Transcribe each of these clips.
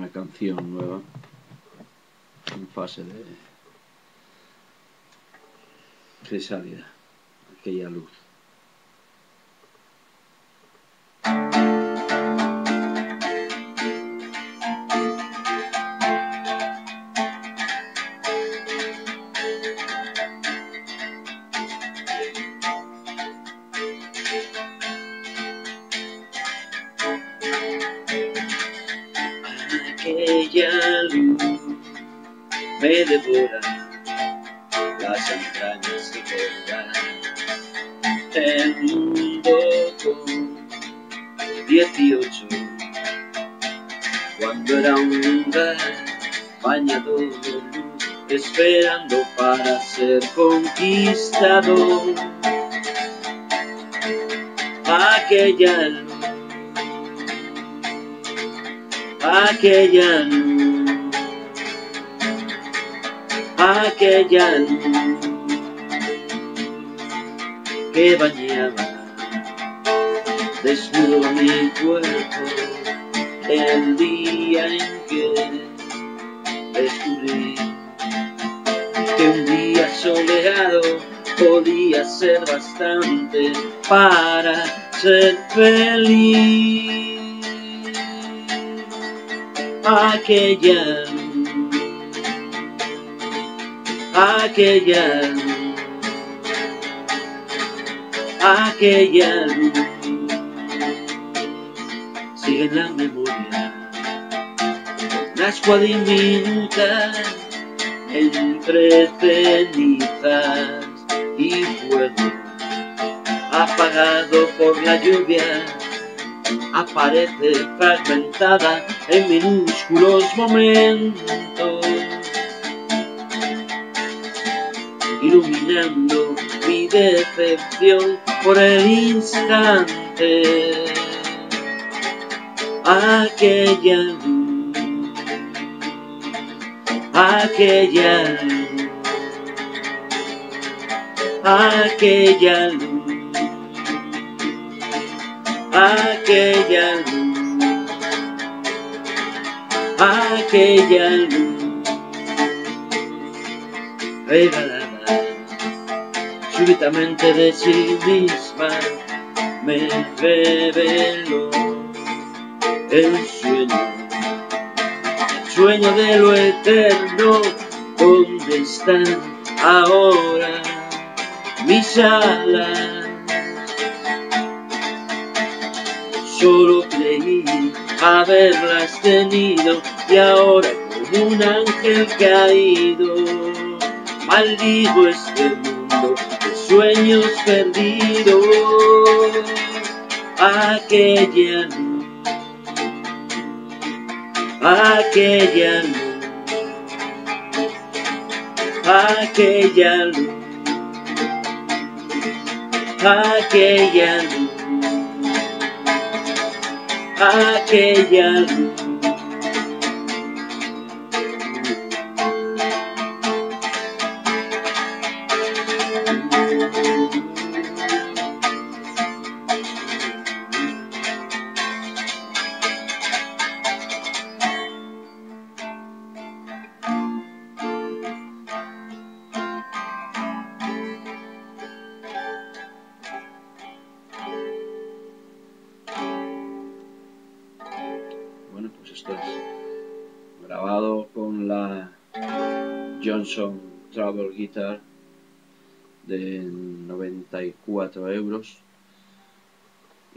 una canción nueva en fase de crisálida, aquella luz. Aquella luz me devora las entrañas recordar el mundo con 18, cuando era un lugar bañado de luz, esperando para ser conquistado. Aquella luz, aquella luz, aquella luz que bañaba desnudo mi cuerpo el día en que descubrí que un día soleado podía ser bastante para ser feliz. Aquella luz, aquella luz, aquella luz sigue en la memoria, nascua diminuta entre cenizas y fuego, apagado por la lluvia, aparece fragmentada en minúsculos momentos, iluminando mi decepción por el instante. Aquella luz, aquella luz, aquella luz, aquella luz, aquella luz regalada súbitamente de sí misma me reveló el sueño de lo eterno. ¿Dónde están ahora mis alas? Solo creí haberlas tenido y ahora como un ángel caído maldigo este mundo de sueños perdidos. Aquella luz, aquella luz, aquella luz, aquella luz, aquella luz. Bueno, pues esto es grabado con la Johnson Travel Guitar de 94 €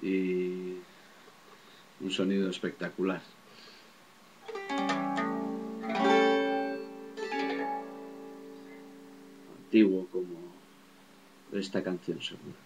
y un sonido espectacular. Antiguo como esta canción seguro.